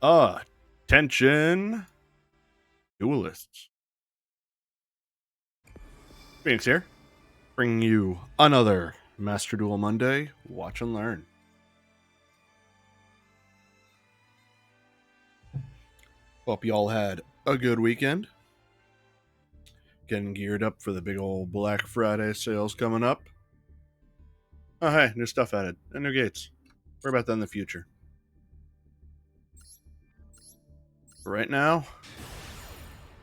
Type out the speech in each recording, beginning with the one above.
Attention, duelists. Phoenix here, bringing you another Master Duel Monday. Watch and learn. Hope you all had a good weekend. Getting geared up for the big old Black Friday sales coming up. Oh, hey, new stuff added and new gates. Worry about that in the future. But right now,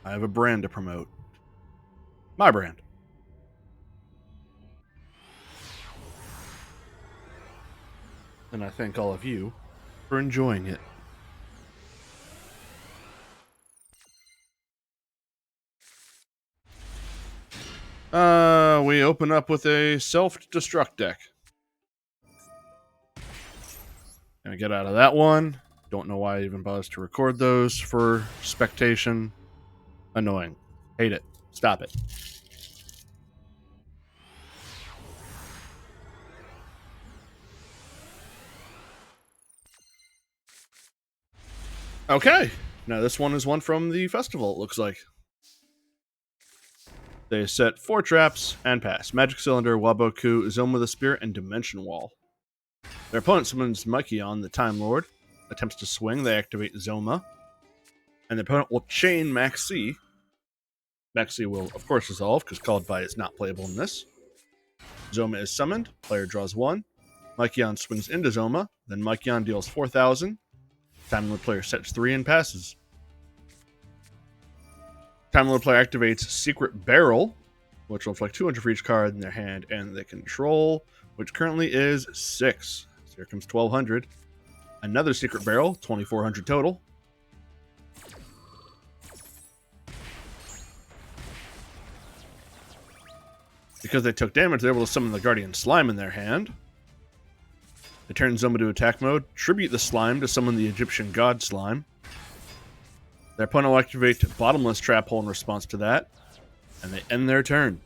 I have a brand to promote. My brand. And I thank all of you for enjoying it. We open up with a self-destruct deck. Gonna get out of that one. Don't know why I even bothers to record those for spectation. Annoying. Hate it. Stop it. Okay. Now this one is one from the festival, it looks like. They set 4 traps and pass. Magic Cylinder, Waboku, Zone with a Spirit, and Dimension Wall. Their opponent summons Mikeon, the Time Lord. Attempts to swing, they activate Zoma. And the opponent will chain Maxi. Maxi will, of course, resolve, because Called By is not playable in this. Zoma is summoned, player draws 1. Mikeon swings into Zoma, then Mikeon deals 4,000. Time Lord player sets 3 and passes. Time Lord player activates Secret Barrel, which will inflict 200 for each card in their hand and they control, which currently is 6. So here comes 1,200. Another Secret Barrel, 2,400 total. Because they took damage, they're able to summon the Guardian Slime in their hand. They turn Zoma to attack mode, tribute the Slime to summon the Egyptian God Slime. Their opponent will activate Bottomless Trap Hole in response to that, and they end their turn.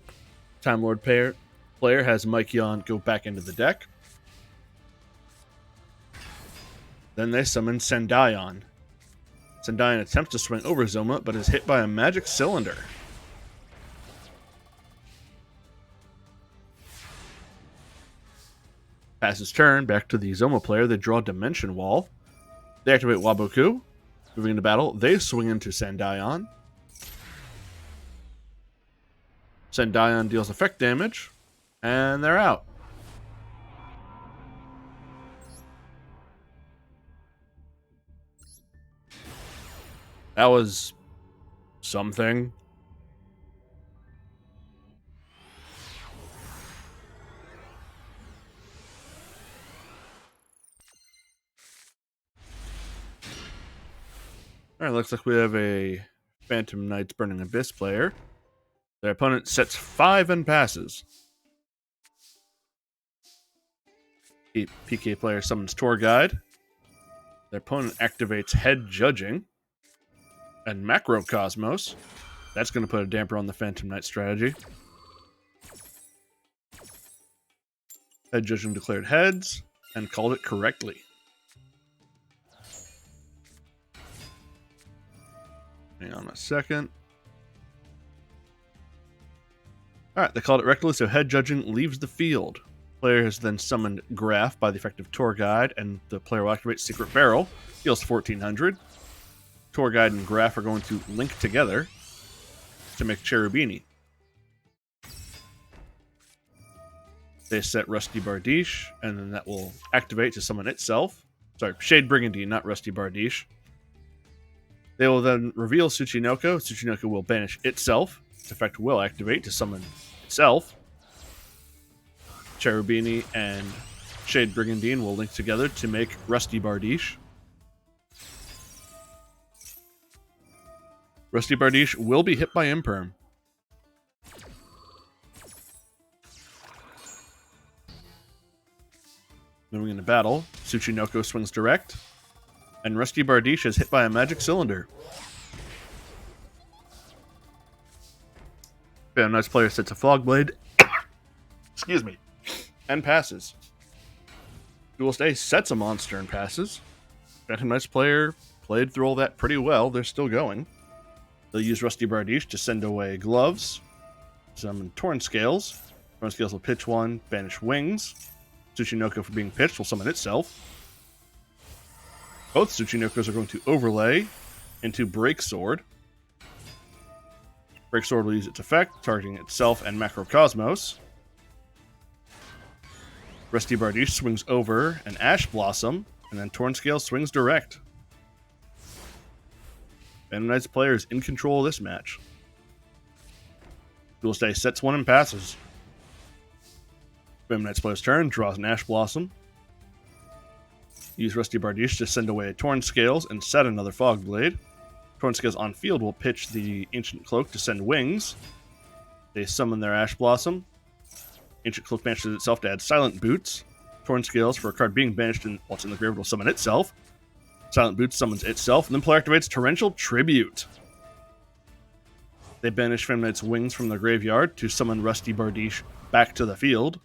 Time Lord player has Mikeon go back into the deck. Then they summon Sendaion. Sendaion attempts to swing over Zoma, but is hit by a Magic Cylinder. Passes turn, back to the Zoma player, they draw Dimension Wall. They activate Waboku. Moving into battle, they swing into Sendaion. Sendaion deals effect damage, and they're out. That was something. Alright, looks like we have a Phantom Knights Burning Abyss player. Their opponent sets 5 and passes. PK player summons Tour Guide. Their opponent activates Head Judging and Macrocosmos. That's going to put a damper on the Phantom Knight strategy. Head Judging declared heads and called it correctly. Hang on a second. Alright, they called it correctly, so Head Judging leaves the field. Player has then summoned Graph by the effect of Tour Guide, and the player will activate Secret Barrel. Deals 1,400. Tour Guide and Graph are going to link together to make Cherubini. They set Rusty Bardiche, and then that will activate to summon itself. Sorry, Shade Brigandine, not Rusty Bardiche. They will then reveal Tsuchinoko. Tsuchinoko will banish itself. Its effect will activate to summon itself. Cherubini and Shade Brigandine will link together to make Rusty Bardiche. Rusty Bardiche will be hit by Imperm. Moving into battle, Tsuchinoko swings direct, and Rusty Bardiche is hit by a Magic Cylinder. Phantom Knights player sets a Fog Blade, excuse me, and passes. Duelist A sets a monster and passes. Phantom Knights player played through all that pretty well. They're still going. They'll use Rusty Bardiche to send away gloves. Summon Torn Scales. Torn Scales will pitch one, banish wings. Tsuchinoko for being pitched will summon itself. Both Tsuchinokos are going to overlay into Break Sword. Break Sword will use its effect, targeting itself and Macrocosmos. Rusty Bardiche swings over an Ash Blossom, and then Torn Scale swings direct. Phantom Knight's player is in control of this match. Duel Stay sets one and passes. Phantom Knight's player's turn, draws an Ash Blossom. Use Rusty Bardiche to send away Torn Scales and set another Fog Blade. Torn Scales on field will pitch the Ancient Cloak to send wings. They summon their Ash Blossom. Ancient Cloak banishes itself to add Silent Boots. Torn Scales, for a card being banished and what's in the graveyard, will summon itself. Silent Boots summons itself, and then player activates Torrential Tribute. They banish Phantom Knight's wings from the graveyard to summon Rusty Bardiche back to the field.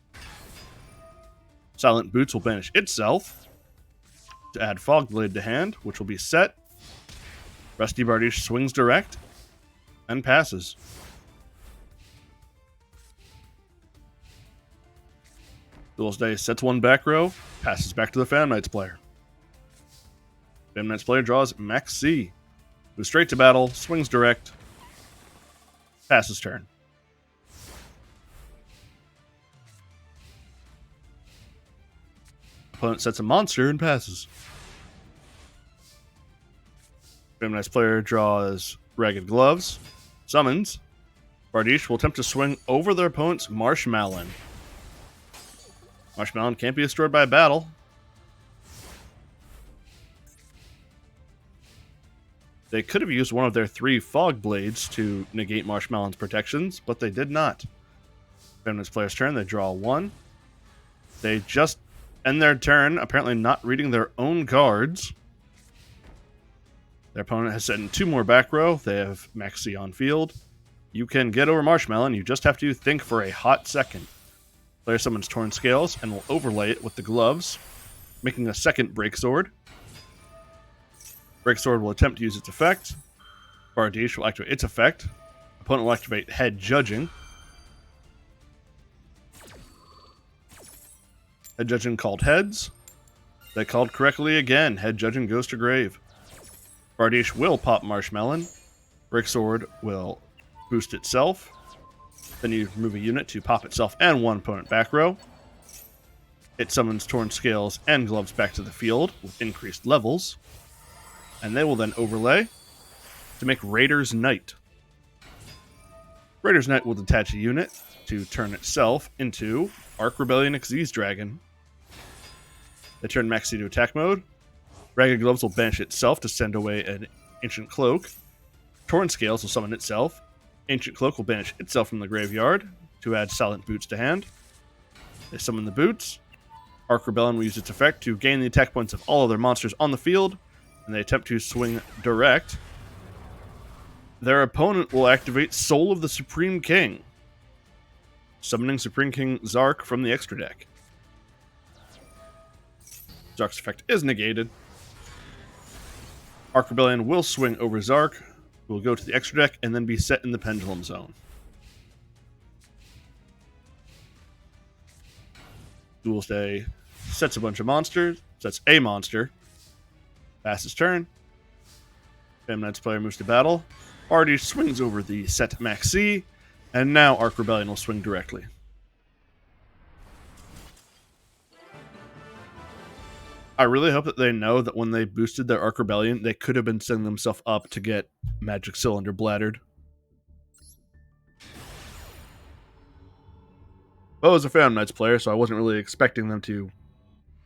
Silent Boots will banish itself to add Fog Blade to hand, which will be set. Rusty Bardiche swings direct and passes. Duel's Day sets one back row, passes back to the Phantom Knights player. Phantom Knights player draws Max C. Goes straight to battle, swings direct, passes turn. Opponent sets a monster and passes. Phantom Knights player draws Ragged Gloves, summons. Bardiche will attempt to swing over their opponent's Marshmallow. Marshmallow can't be destroyed by a battle. They could have used one of their 3 Fog Blades to negate Marshmallow's protections, but they did not. Phantom Knights player's turn, they draw 1. They just end their turn, apparently not reading their own cards. Their opponent has set in 2 more back row. They have Maxi on field. You can get over Marshmallow, and you just have to think for a hot second. Player summons Torn Scales and will overlay it with the gloves, making a second Break Sword. Break Sword will attempt to use its effect. Bardiche will activate its effect. Opponent will activate Head Judging. Head Judging called heads. They called correctly again. Head Judging goes to grave. Bardiche will pop Marshmallow. Break Sword will boost itself. Then you remove a unit to pop itself and one opponent back row. It summons Torn Scales and Gloves back to the field with increased levels. And they will then overlay to make Raider's Knight. Raider's Knight will detach a unit to turn itself into Arc Rebellion Xyz Dragon. They turn Maxi to attack mode. Ragged Gloves will banish itself to send away an Ancient Cloak. Torn Scales will summon itself. Ancient Cloak will banish itself from the graveyard to add Silent Boots to hand. They summon the Boots. Arc Rebellion will use its effect to gain the attack points of all other monsters on the field, and they attempt to swing direct. Their opponent will activate Soul of the Supreme King, summoning Supreme King Zark from the extra deck. Zark's effect is negated. Arc Rebellion will swing over Zark, who will go to the extra deck and then be set in the Pendulum Zone. Duel Stay sets a bunch of monsters, sets a monster, passes turn. Phantom Knights player moves to battle. Bardiche swings over the set Max C, and now Arc Rebellion will swing directly. I really hope that they know that when they boosted their Arc Rebellion, they could have been setting themselves up to get Magic Cylinder bladdered. Well, I was a Phantom Knights player, so I wasn't really expecting them to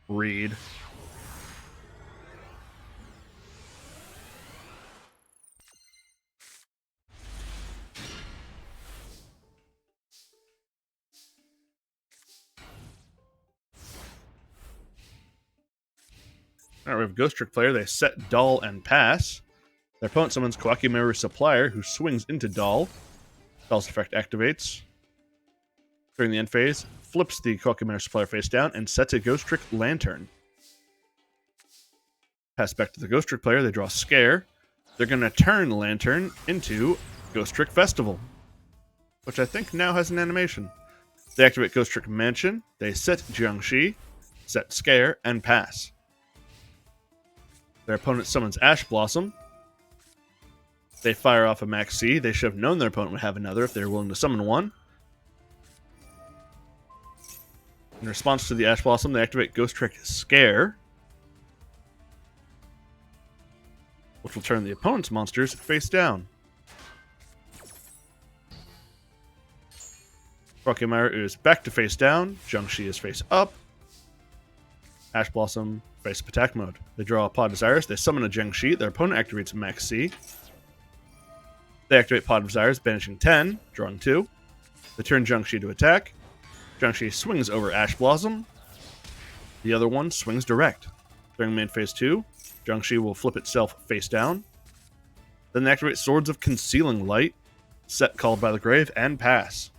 read. Alright, we have a Ghost Trick player. They set Doll and pass. Their opponent summons Kawakimaru Supplier, who swings into Doll. Doll's effect activates. During the end phase, flips the Kawakimaru Supplier face down and sets a Ghost Trick Lantern. Pass back to the Ghost Trick player. They draw Scare. They're going to turn Lantern into Ghost Trick Festival, which I think now has an animation. They activate Ghost Trick Mansion. They set Jiangxi, set Scare, and pass. Their opponent summons Ash Blossom. They fire off a Max C. They should have known their opponent would have another if they were willing to summon one. In response to the Ash Blossom, they activate Ghost Trick Scare, which will turn the opponent's monsters face down. Rokimara is back to face down. Jiangxi is face up. Ash Blossom face up attack mode. They draw a Pod of Desires. They summon a Jiangxi. Their opponent activates a Max C. They activate Pod of Desires, banishing 10, drawing 2. They turn Jiangxi to attack. Jiangxi swings over Ash Blossom. The other one swings direct. During main phase 2, Jiangxi will flip itself face down. Then they activate Swords of Concealing Light, set Called by the Grave, and pass.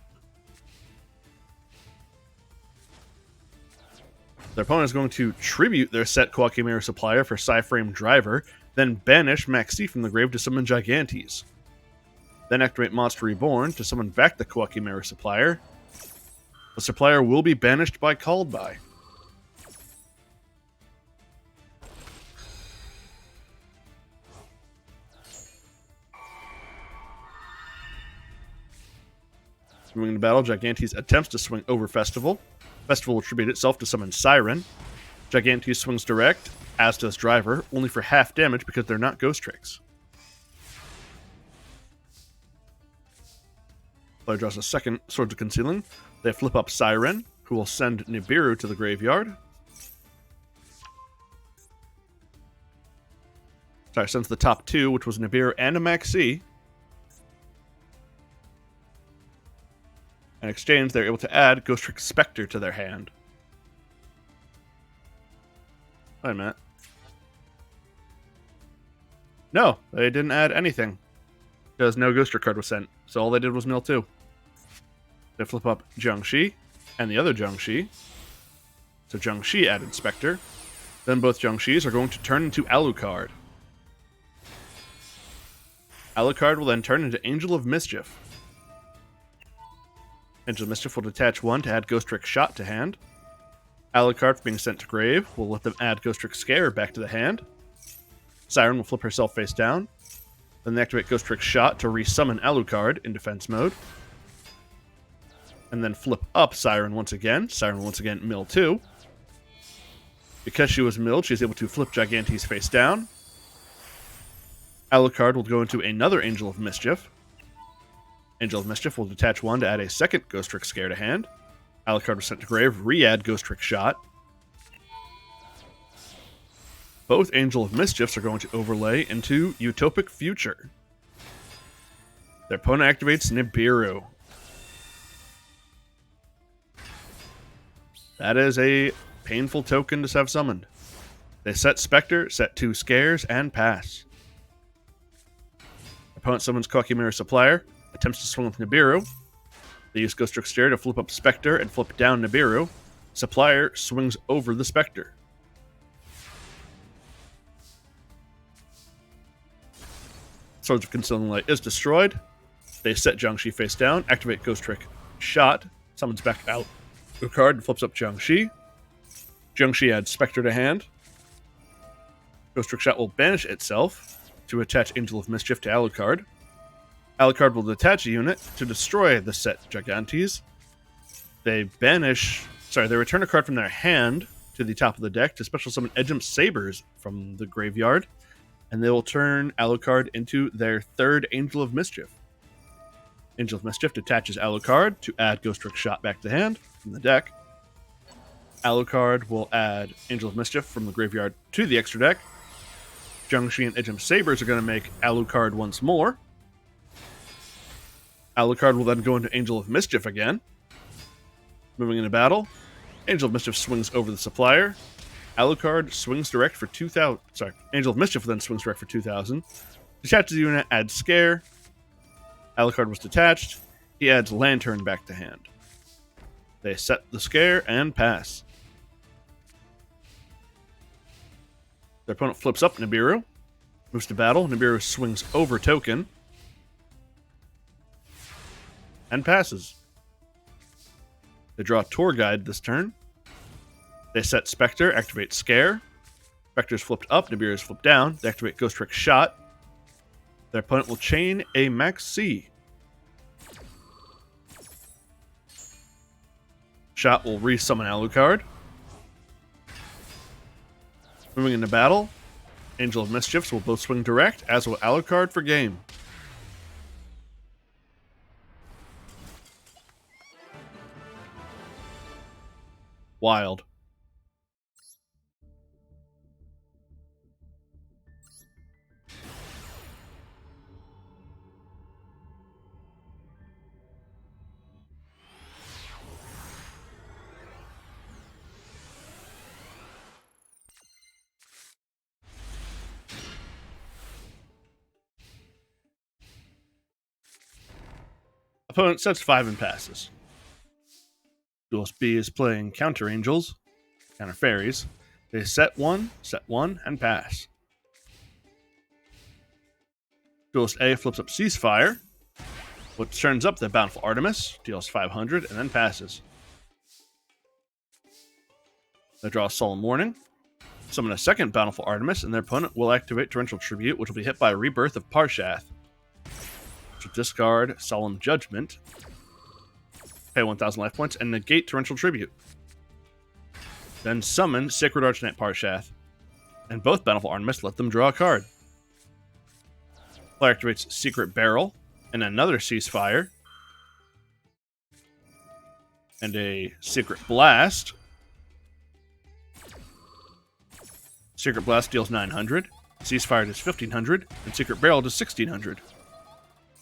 Their opponent is going to tribute their set Koaki Mirror Supplier for Psyframe Driver, then banish Maxi from the grave to summon Gigantes. Then activate Monster Reborn to summon back the Koaki Mirror Supplier. The supplier will be banished by Called by. Moving to battle, Gigantes attempts to swing over Festival. Festival will tribute itself to summon Siren. Gigantes swings direct, as does Driver, only for half damage because they're not Ghost Tricks. Player draws a second Swords of Concealing. They flip up Siren, who will send Nibiru to the graveyard. Sorry, sends the top two, which was Nibiru and a Maxi. In exchange, they're able to add Ghost Trick Spectre to their hand. Wait a minute. No, they didn't add anything. Because no Ghost Trick card was sent, so all they did was mill 2. They flip up Jiangxi and the other Jiangxi. So Jiangxi added Spectre. Then both Jiangxis are going to turn into Alucard. Alucard will then turn into Angel of Mischief. Angel of Mischief will detach 1 to add Ghost Trick Shot to hand. Alucard, being sent to grave, will let them add Ghost Trick Scare back to the hand. Siren will flip herself face down. Then they activate Ghost Trick Shot to resummon Alucard in defense mode. And then flip up Siren once again. Siren will once again mill 2. Because she was milled, she's able to flip Gigantes face down. Alucard will go into another Angel of Mischief. Angel of Mischief will detach 1 to add a second Ghost Trick Scare to hand. Alucard was sent to grave, re-add Ghost Trick Shot. Both Angel of Mischiefs are going to overlay into Utopic Future. Their opponent activates Nibiru. That is a painful token to have summoned. They set Spectre, set 2 Scares, and pass. Opponent summons Koaki Mirror Supplier, attempts to swing with Nibiru. They use Ghost Trick Stare to flip up Spectre and flip down Nibiru. Supplier swings over the Spectre. Swords of Concealing Light is destroyed. They set Jiangxi face down, activate Ghost Trick Shot, summons back Alucard and flips up Jiangxi. Jiangxi adds Spectre to hand. Ghost Trick Shot will banish itself to attach Angel of Mischief to Alucard. Alucard will detach a unit to destroy the set Gigantes. They return a card from their hand to the top of the deck to special summon Edgem Sabers from the graveyard, and they will turn Alucard into their third Angel of Mischief. Angel of Mischief detaches Alucard to add Ghost Trick Shot back to hand from the deck. Alucard will add Angel of Mischief from the graveyard to the extra deck. Jiangxi and Edgem Sabers are going to make Alucard once more. Alucard will then go into Angel of Mischief again. Moving into battle, Angel of Mischief swings over the supplier. Alucard swings direct for 2,000. Sorry, Angel of Mischief then swings direct for 2,000. Detaches the unit, adds Scare. Alucard was detached. He adds Lantern back to hand. They set the Scare and pass. Their opponent flips up Nibiru, moves to battle. Nibiru swings over token and passes. They draw Tour Guide this turn. They set Spectre, activate Scare. Spectre's flipped up, Nibiru's flipped down. They activate Ghost Trick Shot. Their opponent will chain a Max C. Shot will resummon Alucard. Moving into battle, Angel of Mischiefs will both swing direct, as will Alucard for game. Wild. Opponent sets 5 and passes. Duelist B is playing Counter Angels, Counter Fairies. They set 1, and pass. Duelist A flips up Ceasefire, which turns up the Bountiful Artemis, deals 500, and then passes. They draw Solemn Warning, summon a second Bountiful Artemis, and their opponent will activate Torrential Tribute, which will be hit by Rebirth of Parshath. To discard Solemn Judgment, pay 1,000 life points, and negate Torrential Tribute. Then summon Sacred Archknight Parshath, and both Bountiful Artemis let them draw a card. Player activates Secret Barrel, and another Ceasefire, and a Secret Blast. Secret Blast deals 900, Ceasefire does 1,500, and Secret Barrel does 1,600.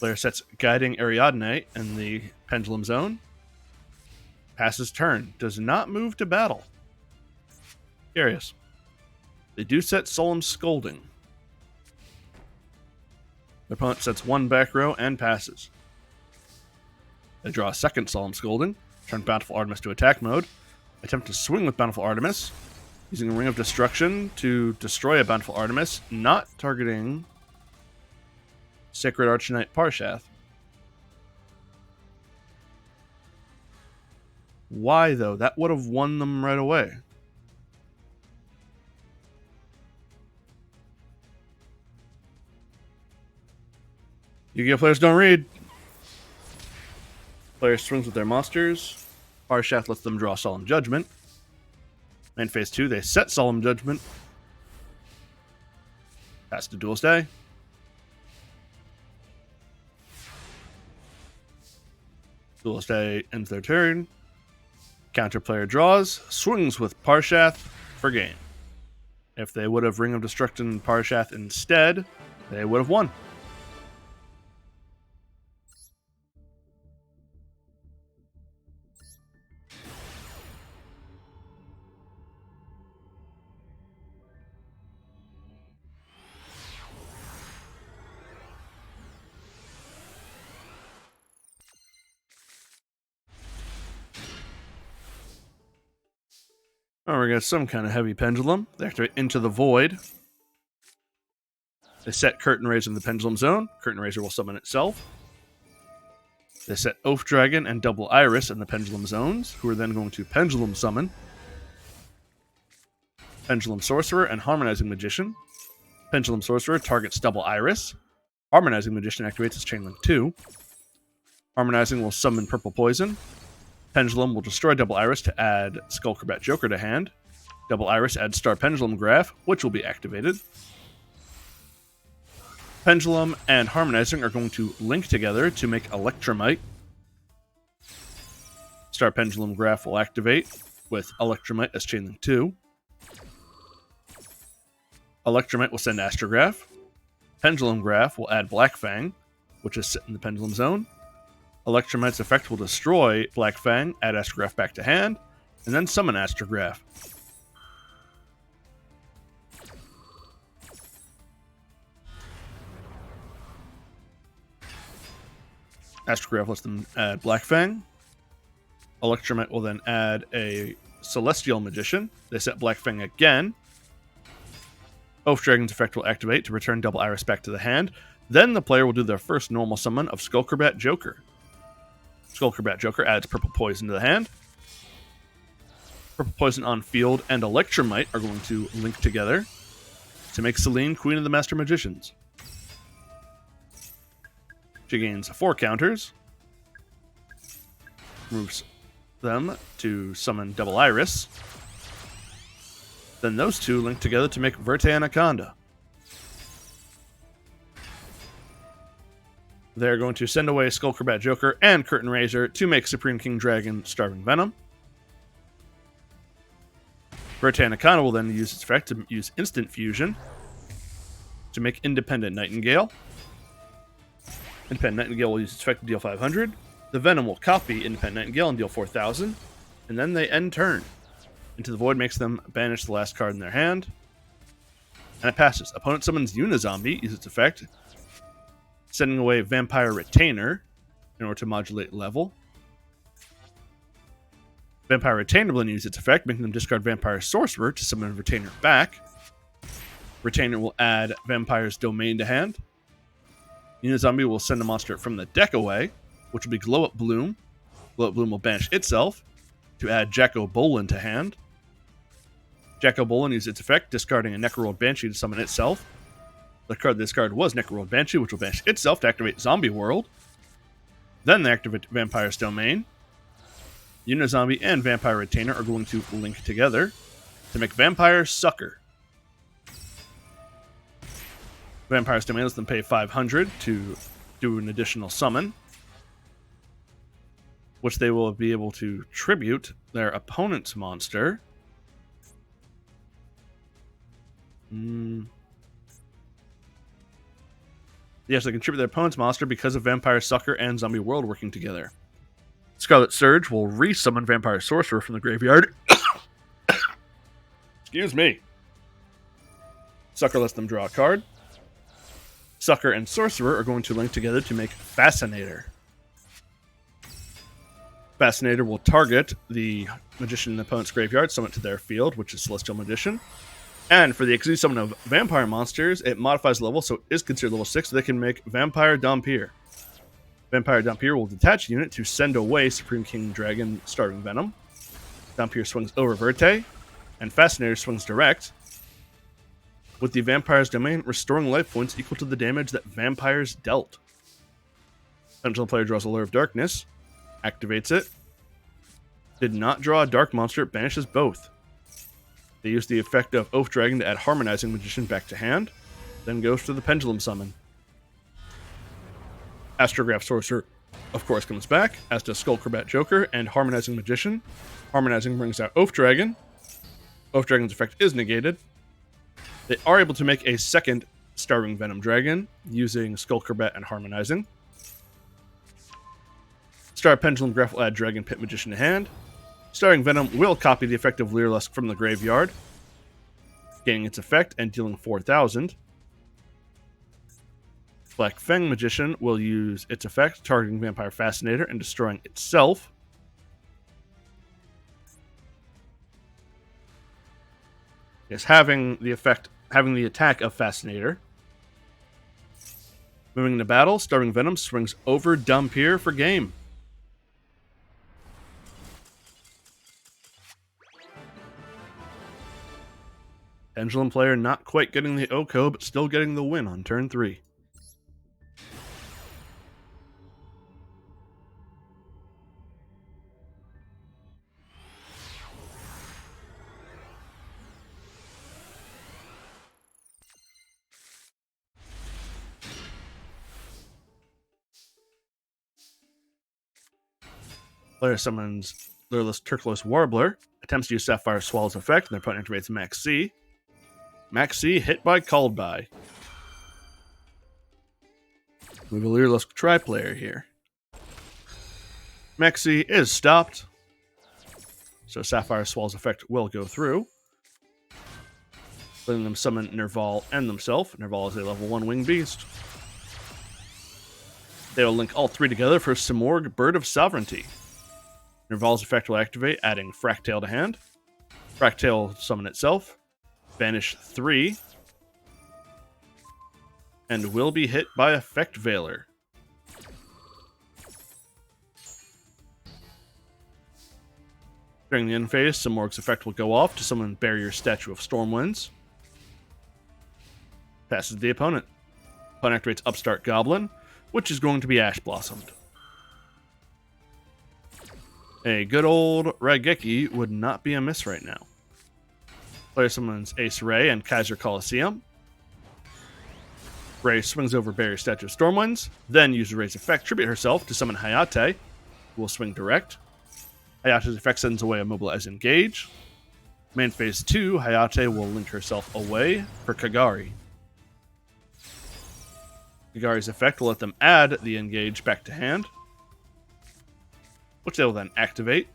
Player sets Guiding Ariadne in the Pendulum Zone. Passes turn. Does not move to battle. Curious. They do set Solemn Scolding. Their opponent sets 1 back row and passes. They draw a second Solemn Scolding. Turn Bountiful Artemis to attack mode. Attempt to swing with Bountiful Artemis. Using a Ring of Destruction to destroy a Bountiful Artemis. Not targeting Sacred Archknight Parshath. Why, though? That would have won them right away. Yu-Gi-Oh! Players don't read. Player swings with their monsters. Parshath lets them draw Solemn Judgment. In phase 2, they set Solemn Judgment. Pass to Duelist A. Duelist A ends their turn. Counter player draws, swings with Parshath for game. If they would have Ring of Destruction Parshath instead, they would have won. Oh, we got some kind of heavy pendulum. They activate Into the Void. They set Curtain Raiser in the Pendulum Zone. Curtain Raiser will summon itself. They set Oath Dragon and Double Iris in the Pendulum Zones, who are then going to Pendulum Summon Pendulum Sorcerer and Harmonizing Magician. Pendulum Sorcerer targets Double Iris. Harmonizing Magician activates its Chain Link 2. Harmonizing will summon Purple Poison. Pendulum will destroy Double Iris to add Skullcrobat Joker to hand. Double Iris adds Star Pendulum Graph, which will be activated. Pendulum and Harmonizing are going to link together to make Electromite. Star Pendulum Graph will activate with Electromite as Chainlink 2. Electromite will send Astrograph. Pendulum Graph will add Black Fang, which is set in the Pendulum Zone. Electromite's effect will destroy Black Fang, add Astrograph back to hand, and then summon Astrograph. Astrograph lets them add Black Fang. Electromite will then add a Celestial Magician. They set Black Fang again. Oath Dragon's effect will activate to return Double Iris back to the hand. Then the player will do their first normal summon of Skullcrobat Joker. Skullcrobat Joker adds Purple Poison to the hand. Purple Poison on field and Electromite are going to link together to make Celine Queen of the Master Magicians. She gains 4 counters, moves them to summon Double Iris. Then those two link together to make Verte Anaconda. They're going to send away Skullcrobat Joker and Curtain Raiser to make Supreme King Dragon Starving Venom. Verte Anaconda will then use its effect to use Instant Fusion to make Independent Nightingale. Independent Nightingale will use its effect to deal 500. The Venom will copy Independent Nightingale and deal 4,000. And then they end turn. Into the Void makes them banish the last card in their hand. And it passes. Opponent summons Unizombie, uses its effect, sending away Vampire Retainer in order to modulate level. Vampire Retainer will then use its effect, making them discard Vampire Sorcerer to summon Retainer back. Retainer will add Vampire's Domain to hand. Unizombie will send a monster from the deck away, which will be Glow Up Bloom. Glow Up Bloom will banish itself to add Jack-O-Bolin to hand. Jack-O-Bolin uses its effect, discarding a Necroroid Banshee to summon itself. The card they discarded was Necroroid Banshee, which will banish itself to activate Zombie World. Then they activate Vampire's Domain. Unizombie and Vampire Retainer are going to link together to make Vampire Sucker. Vampire's Domain lets them pay 500 to do an additional summon, which they will be able to tribute their opponent's monster. Yes, they contribute their opponent's monster because of Vampire Sucker and Zombie World working together. Scarlet Surge will re-summon Vampire Sorcerer from the graveyard. Excuse me. Sucker lets them draw a card. Sucker and Sorcerer are going to link together to make Fascinator. Fascinator will target the Magician in the opponent's graveyard, summon it to their field, which is Celestial Magician. And for the Execute Summon of Vampire monsters, it modifies level, so it is considered level 6, so they can make Vampire Dhampir. Vampire Dhampir will detach a unit to send away Supreme King Dragon Starving Venom. Dhampir swings over Verte, and Fascinator swings direct, with the Vampire's Domain restoring life points equal to the damage that Vampires dealt. Pendulum player draws a Lure of Darkness, activates it. Did not draw a dark monster, it banishes both. They use the effect of Oath Dragon to add Harmonizing Magician back to hand, then goes to the Pendulum Summon. Astrograph Sorcerer, of course, comes back, as does Skullcrobat Joker and Harmonizing Magician. Harmonizing brings out Oath Dragon. Oath Dragon's effect is negated. They are able to make a second Starving Venom Dragon using Skullcrobat and Harmonizing. Star Pendulum Graph will add Dragon Pit Magician to hand. Starving Venom will copy the effect of Leerlusk from the graveyard, gaining its effect and dealing 4,000. Black Fang Magician will use its effect, targeting Vampire Fascinator and destroying itself. Yes, having the attack of Fascinator. Moving into battle, Starving Venom swings over Dhampir for game. Pendulum player not quite getting the OHKO, but still getting the win on turn 3. Player summons Lureless Turquoise Warbler, attempts to use Sapphire Swallow's effect, and their opponent activates Max C. Max C hit by, called by. We have a Lureless Tri-player here. Max C is stopped, so Sapphire Swallow's effect will go through, letting them summon Nerval and themselves. Nerval is a level 1 winged beast. They will link all 3 together for Simorgh, Bird of Sovereignty. Nerval's effect will activate, adding Fractail to hand. Fractail will summon itself. Banish 3. and will be hit by Effect Veiler. During the end phase, Simorg's effect will go off to summon Barrier Statue of Stormwinds. Passes the opponent. Opponent activates Upstart Goblin, which is going to be Ash Blossomed. A good old Raigeki would not be amiss right now. Player summons Ace Ray and Kaiser Coliseum. Ray swings over Barrier Statue of Stormwinds, then uses Ray's effect Tribute herself to summon Hayate, who will swing direct. Hayate's effect sends away Immobilize Engage. Main phase 2, Hayate will link herself away for Kagari. Kagari's effect will let them add the Engage back to hand, which they will then activate,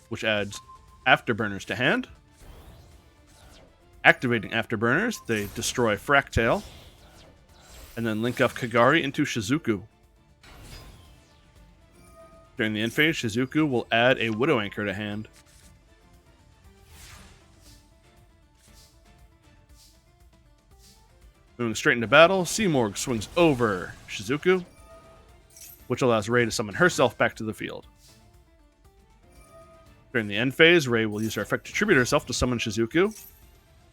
which adds Afterburners to hand. Activating Afterburners, they destroy Fractale, and then link off Kagari into Shizuku. During the end phase, Shizuku will add a Widow Anchor to hand. Moving straight into battle, Simorg swings over Shizuku, which allows Ray to summon herself back to the field. During the end phase, Ray will use her effect to tribute herself to summon Shizuku.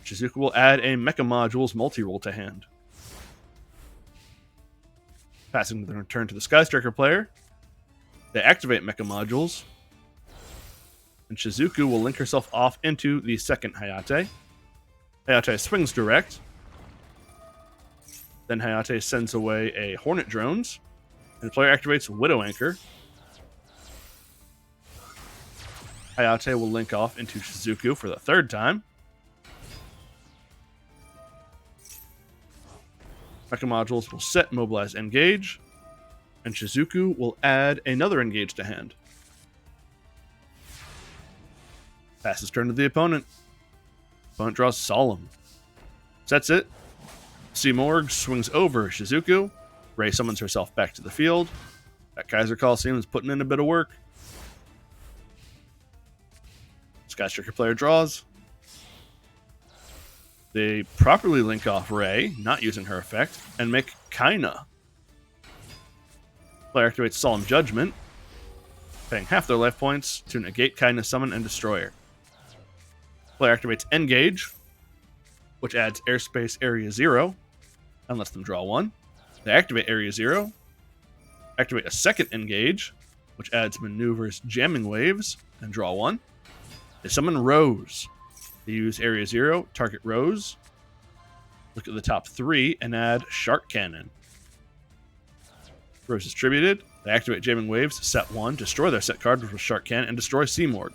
Shizuku will add a Mecha Modules multi-roll to hand. Passing the turn to the Sky Striker player, they activate Mecha Modules, and Shizuku will link herself off into the second Hayate. Hayate swings direct. Then Hayate sends away a Hornet Drones, and the player activates Widow Anchor. Hayate will link off into Shizuku for the third time. Mecha Modules will set Mobilize Engage, and Shizuku will add another Engage to hand. Passes turn to the opponent. Opponent draws Solemn. Sets it. Simorg swings over Shizuku. Ray summons herself back to the field. That Kaiser Coliseum is putting in a bit of work. Sky Striker player draws. They properly link off Ray, not using her effect, and make Kaina. Player activates Solemn Judgment, paying half their life points to negate Kaina's summon and destroyer. Player activates Engage, which adds Airspace Area 0, and lets them draw one. They activate Area 0, activate a second Engage, which adds Maneuvers Jamming Waves, and draw one. They summon Rose. They use Area 0, target Rose, look at the top 3, and add Shark Cannon. Rose is tributed. They activate Jamming Waves, set 1, destroy their set card with Shark Cannon, and destroy Simorg.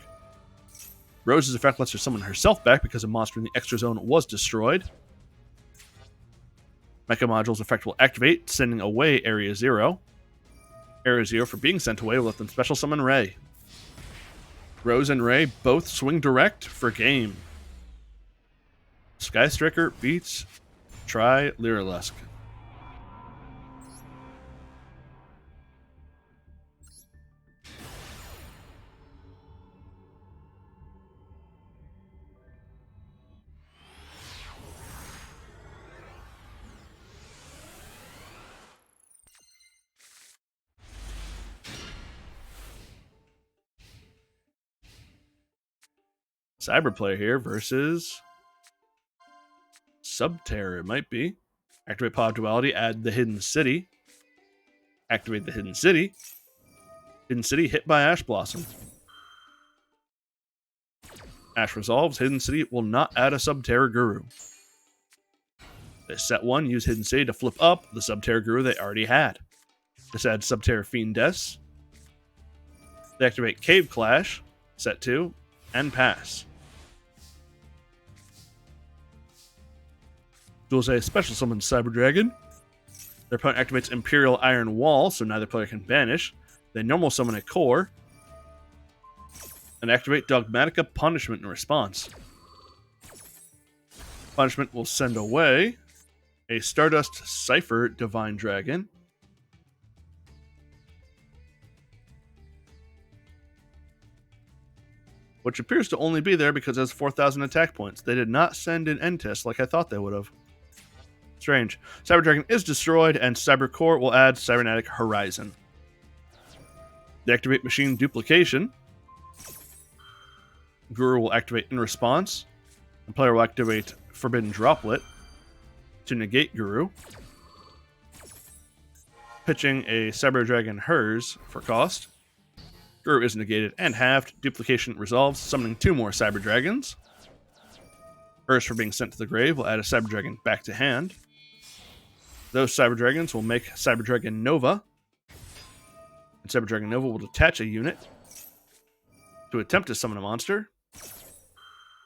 Rose's effect lets her summon herself back because a monster in the extra zone was destroyed. Mecha Module's effect will activate, sending away Area 0. Area 0, for being sent away, will let them special summon Ray. Rose and Ray both swing direct for game. Sky Striker beats Lyrilusc. Cyber player here versus Subterror, it might be. Activate Pod Duality, add the Hidden City. Activate the Hidden City. Hidden City hit by Ash Blossom. Ash resolves, Hidden City will not add a Subterror Guru. They set 1, use Hidden City to flip up the Subterror Guru they already had. This adds Subterror Fiendess. They activate Cave Clash, set 2, and pass. Duel special summons Cyber Dragon. Their opponent activates Imperial Iron Wall, so neither player can banish. They normal summon a core. And activate Dogmatica Punishment in response. Punishment will send away a Stardust Cypher Divine Dragon. Which appears to only be there because it has 4,000 attack points. They did not send an end test like I thought they would have. Strange. Cyber Dragon is destroyed, and Cyber Core will add Cybernetic Horizon. They activate Machine Duplication. Guru will activate in response. The player will activate Forbidden Droplet to negate Guru, pitching a Cyber Dragon Hers for cost. Guru is negated and halved. Duplication resolves, summoning 2 more Cyber Dragons. Hers for being sent to the grave will add a Cyber Dragon back to hand. Those Cyber Dragons will make Cyber Dragon Nova. And Cyber Dragon Nova will detach a unit to attempt to summon a monster.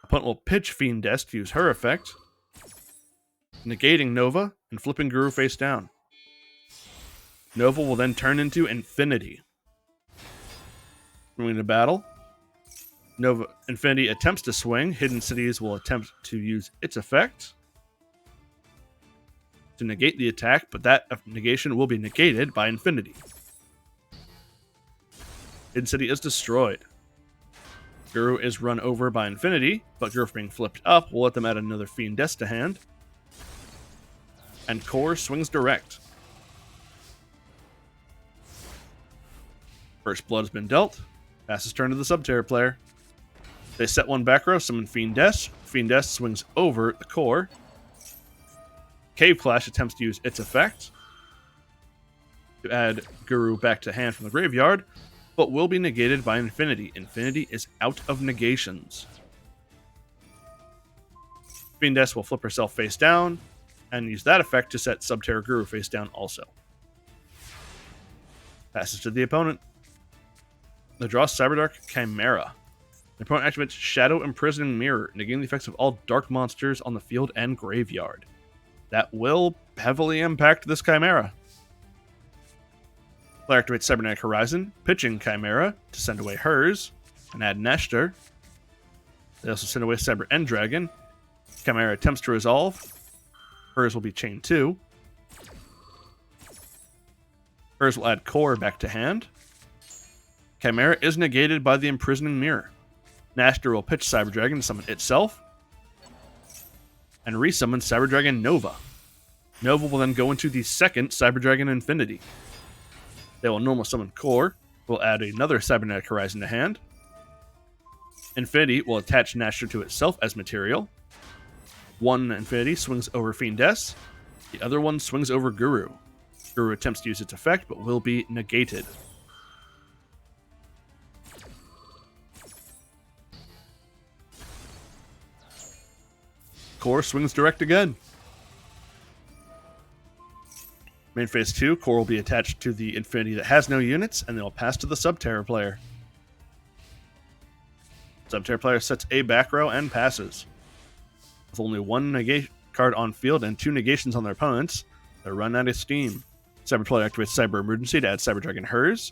Opponent will pitch Fiend Death to use her effect, negating Nova and flipping Guru face down. Nova will then turn into Infinity. Moving to battle, Nova Infinity attempts to swing. Hidden Cities will attempt to use its effect to negate the attack, but that negation will be negated by Infinity. Hidden City is destroyed. Guru is run over by Infinity, but Guru being flipped up will let them add another Fiend Death to hand. And Core swings direct. First blood has been dealt. Passes turn to the Subterror player. They set 1 back row, summon Fiend Death. Fiend Death swings over the Core. Cave Clash attempts to use its effect to add Guru back to hand from the graveyard, but will be negated by Infinity. Infinity is out of negations. Fiend Death will flip herself face down and use that effect to set Subterror Guru face down also. Passes to the opponent. They draw Cyberdark Chimera. The opponent activates Shadow Imprisoning Mirror, negating the effects of all dark monsters on the field and graveyard. That will heavily impact this Chimera. Player activates Cybernetic Horizon, pitching Chimera to send away Hers and add Nashter. They also send away Cyber End Dragon. Chimera attempts to resolve. Hers will be chained 2. Hers will add Core back to hand. Chimera is negated by the Imprisoning Mirror. Nashter will pitch Cyber Dragon to summon itself and resummon Cyber Dragon Nova. Nova will then go into the second Cyber Dragon Infinity. They will normal summon Core, will add another Cybernetic Horizon to hand. Infinity will attach Nashter to itself as material. One Infinity swings over Fiend Death. The other one swings over Guru. Guru attempts to use its effect, but will be negated. Core swings direct again. Main phase 2, Core will be attached to the Infinity that has no units, and they will pass to the Subterror player. Subterror player sets a back row and passes. With only 1 negation card on field and 2 negations on their opponents, they're run out of steam. Cyber player activates Cyber Emergency to add Cyber Dragon Hers.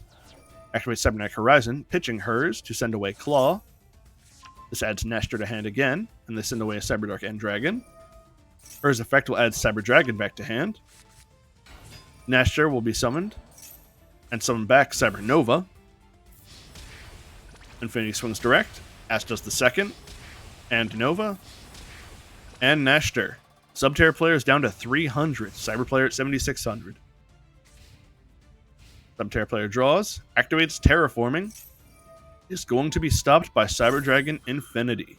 Activates Cybernetic Horizon, pitching Hers to send away Claw. This adds Nashter to hand again, and they send away a Cyberdark End Dragon. Hers effect will add Cyber Dragon back to hand. Nashter will be summoned, and summon back Cyber Nova. Infinity swings direct, as does the second, and Nova, and Nashter. Subterror player is down to 300, Cyber player at 7,600. Subterror player draws, activates Terraforming, is going to be stopped by Cyber Dragon Infinity.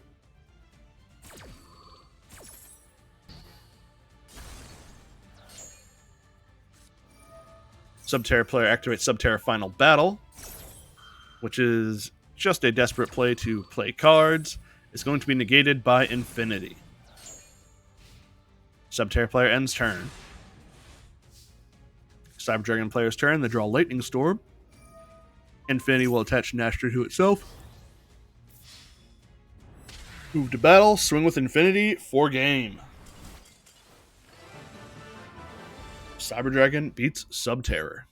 Subterror player activates Subterror Final Battle, which is just a desperate play to play cards. It's going to be negated by Infinity. Subterror player ends turn. Cyber Dragon player's turn, they draw Lightning Storm. Infinity will attach Nashter to itself. Move to battle, swing with Infinity for game. Cyber Dragon beats Subterror.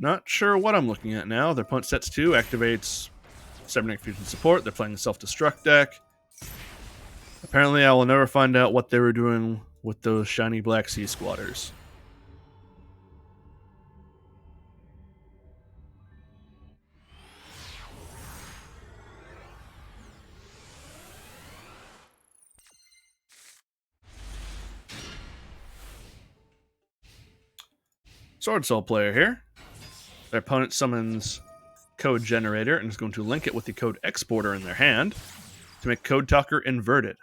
Not sure what I'm looking at now. Their opponent sets 2, activates Cybernetic Fusion Support. They're playing the Self-Destruct deck. Apparently, I will never find out what they were doing with those shiny black sea squatters. Sword Soul player here. Their opponent summons Code Generator and is going to link it with the Code Exporter in their hand to make Code Talker inverted.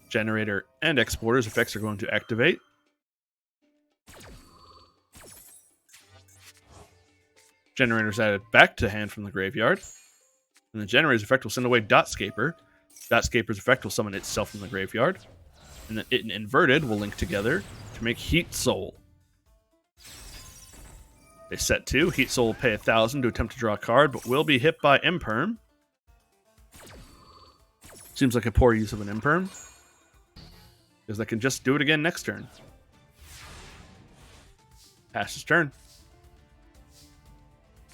Generator and Exporter's effects are going to activate. Generator's added back to hand from the graveyard. And the Generator's effect will send away Dotscaper. Dotscaper's effect will summon itself from the graveyard. And then it and Inverted will link together to make Heat Soul. They set 2. Heat Soul will pay 1,000 to attempt to draw a card, but will be hit by Imperm. Seems like a poor use of an Imperm, because they can just do it again next turn. Pass his turn.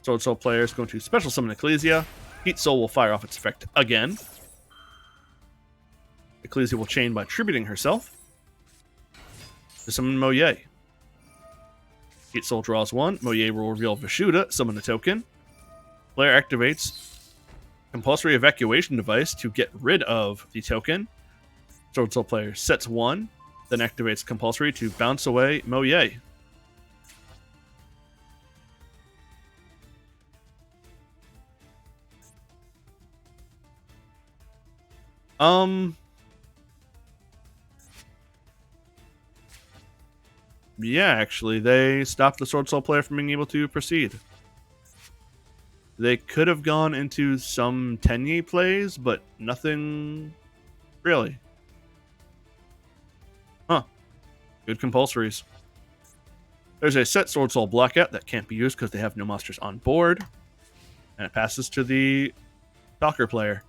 Sword Soul player is going to special summon Ecclesia. Heat Soul will fire off its effect again. Ecclesia will chain by tributing herself to summon Moye. Heat Soul draws 1. Moye will reveal Vishuda, summon a token. Player activates Compulsory Evacuation Device to get rid of the token. Sword Soul player sets 1, then activates Compulsory to bounce away Moye. Yeah, actually, they stopped the Sword Soul player from being able to proceed. They could have gone into some Tenyi plays, but nothing really. Huh. Good compulsories. There's a set Sword Soul blockout that can't be used because they have no monsters on board. And it passes to the Talker player.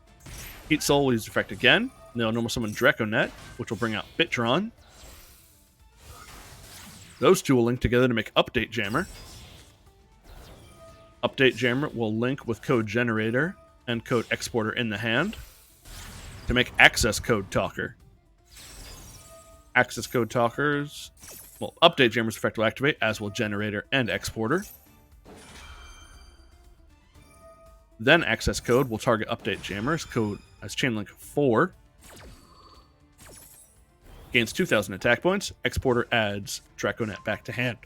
Heat Soul will use effect again. They'll normal summon Draconet, which will bring out Bitron. Those two will link together to make Update Jammer. Update Jammer will link with Code Generator and Code Exporter in the hand to make Access Code Talker. Access Code Talkers... Well, Update Jammer's effect will activate, as will Generator and Exporter. Then Access Code will target Update Jammer's code as Chainlink 4. Gains 2,000 attack points. Exporter adds Draconet back to hand.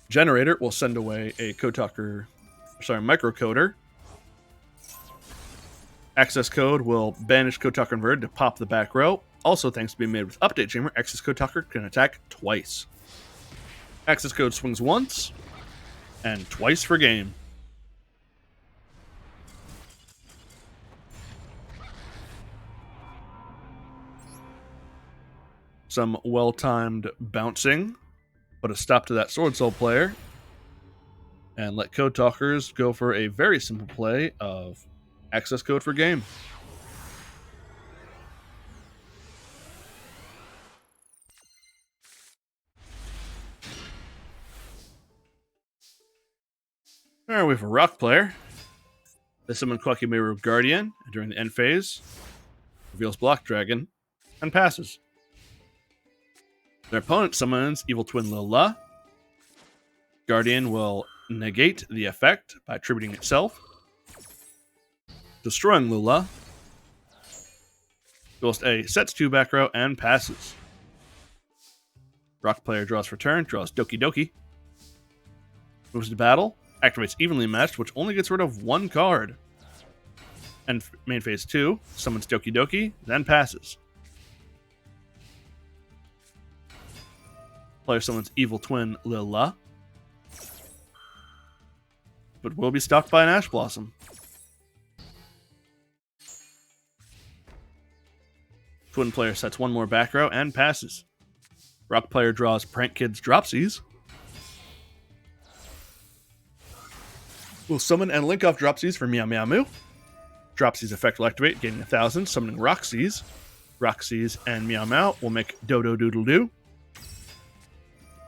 Generator will send away a microcoder. Access Code will banish Code Talker Inverted to pop the back row. Also, thanks to being made with Update Jammer, Access Code Talker can attack twice. Access Code swings once, and twice for game. Some well-timed bouncing, but a stop to that Sword Soul player. And let Code Talkers go for a very simple play of Access Code for game. Alright, we have a Rock player. They summon Kwakimeru Guardian, and during the end phase, reveals Block Dragon, and passes. Their opponent summons Evil Twin Lil-La. Guardian will negate the effect by attributing itself, destroying Lil-La. Goes a sets 2 back row and passes. Rock player draws for turn, draws Doki Doki. Moves to battle, activates Evenly Matched, which only gets rid of 1 card. And main phase 2, summons Doki Doki, then passes. Player summons Evil Twin Lil-La, but will be stopped by an Ash Blossom. Twin player sets 1 more back row and passes. Rock player draws Prank Kids Dropsies. Will summon and link off Dropsies for Meow Meow Moo. Dropsies effect will activate, gaining 1,000, summoning Roxy's. Roxy's and Meow Meow will make Dodo Doodle Doo.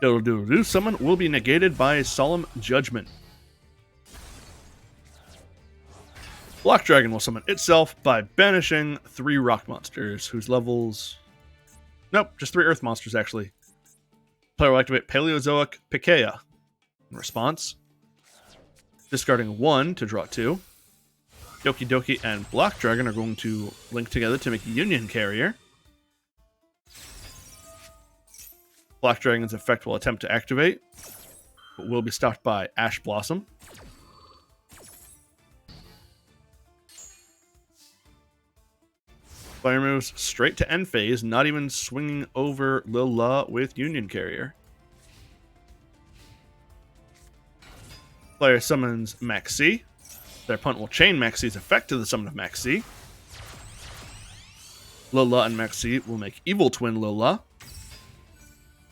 Doodle Doodle Doo summon will be negated by Solemn Judgment. Black Dragon will summon itself by banishing 3 rock monsters whose levels... Nope, just 3 earth monsters, actually. Player will activate Paleozoic Pikaia. In response, discarding 1 to draw 2. Doki Doki and Black Dragon are going to link together to make a Union Carrier. Black Dragon's effect will attempt to activate, but will be stopped by Ash Blossom. Player moves straight to end phase, not even swinging over Lil La with Union Carrier. Player summons Maxi. Their opponent will chain Maxi's effect to the summon of Maxi. Lil La and Maxi will make Evil Twin Lil La.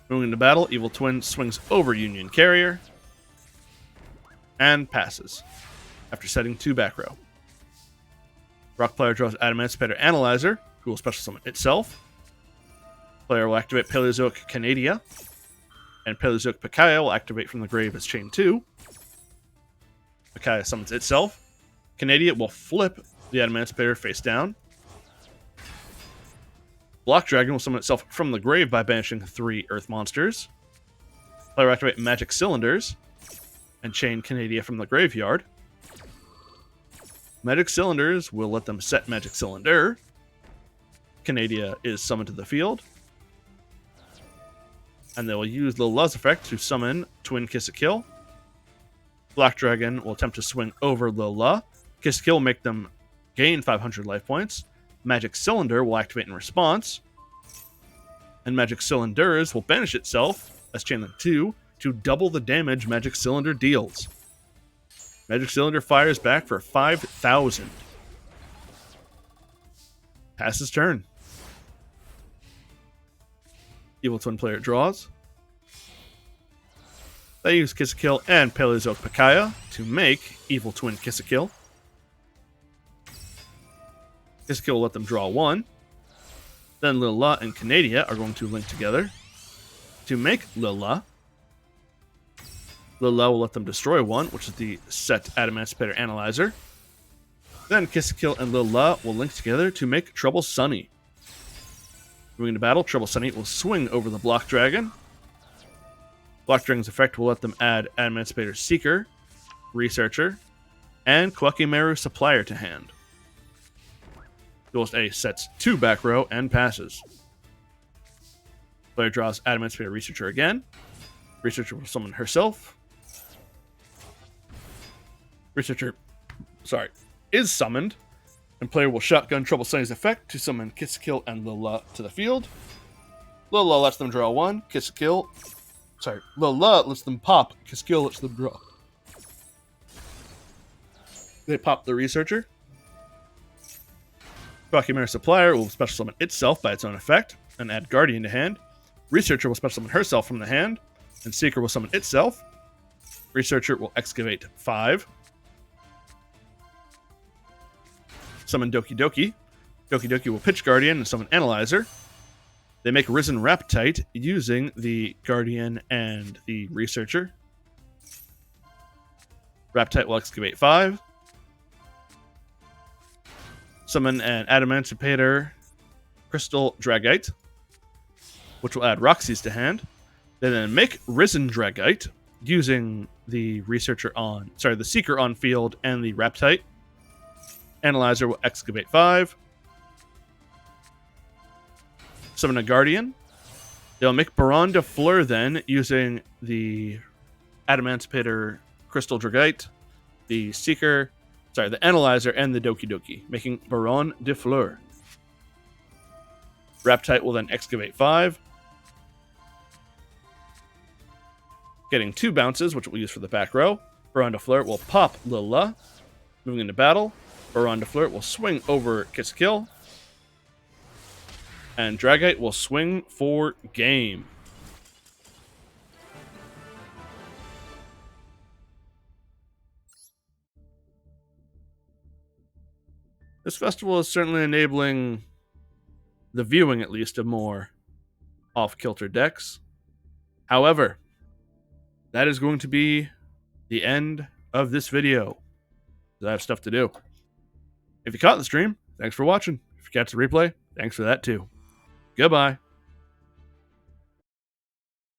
Moving into battle, Evil Twin swings over Union Carrier and passes after setting 2 back row. Rock player draws Adamantipator Analyzer, who will special summon itself. Player will activate Paleozoic Canadia, and Paleozoic Pikaia will activate from the grave as chain 2. Pikaia summons itself. Canadia will flip the Adamantipator face down. Black Dragon will summon itself from the grave by banishing 3 earth monsters. Player will activate Magic Cylinders and chain Canadia from the graveyard. Magic Cylinders will let them set Magic Cylinder. Canadia is summoned to the field. And they will use Lil La's effect to summon Twin Kiss a Kill. Black Dragon will attempt to swing over Lil La. Kiss a Kill will make them gain 500 life points. Magic Cylinder will activate in response. And Magic Cylinders will banish itself as chain link 2 to double the damage Magic Cylinder deals. Magic Cylinder fires back for 5,000. Passes turn. Evil Twin player draws. They use Kiss a Kill and Paleozoic Pikaia to make Evil Twin Kiss a Kill. Kiss a Kill will let them draw 1. Then Lil La and Canadia are going to link together to make Lil La. Lil La will let them destroy 1, which is the set Adamantipator Analyzer. Then Kiss a Kill and Lil La will link together to make Trouble Sunny. Moving into battle, Trouble Sunny will swing over the Black Dragon. Black Dragon's effect will let them add Adamantipator Seeker, Researcher, and Kwakimeru Supplier to hand. Duelist A sets 2 back row and passes. Player draws Adamantipator Researcher again. Researcher will summon herself. Researcher, is summoned, and player will shotgun Trouble Sunny's effect to summon Kiss a Kill and Lil La to the field. Lil La lets them draw 1. Lil La lets them pop. Kiss a Kill lets them draw. They pop the Researcher. Kwakimeru Supplier will special summon itself by its own effect and add Guardian to hand. Researcher will special summon herself from the hand, and Seeker will summon itself. Researcher will excavate 5. Summon Doki Doki. Doki Doki will pitch Guardian and summon Analyzer. They make Risen Raptite using the Guardian and the Researcher. Raptite will excavate 5. Summon an Adamantipator Crystal Dragite, which will add Roxy's to hand. They then make Risen Dragite using the the Seeker on field and the Raptite. Analyzer will excavate 5. Summon a Guardian. They'll make Baron de Fleur then using the Adamantipator Crystal Dragite, the Analyzer, and the Doki Doki, making Baron de Fleur. Raptite will then excavate 5. Getting 2 bounces, which we'll use for the back row. Baron de Fleur will pop Lil La. Moving into battle, Baron de Fleur will swing over Kiss a Kill. And Dragite will swing for game. This festival is certainly enabling the viewing, at least, of more off-kilter decks. However, that is going to be the end of this video. I have stuff to do. If you caught the stream, thanks for watching. If you catch the replay, thanks for that too. Goodbye.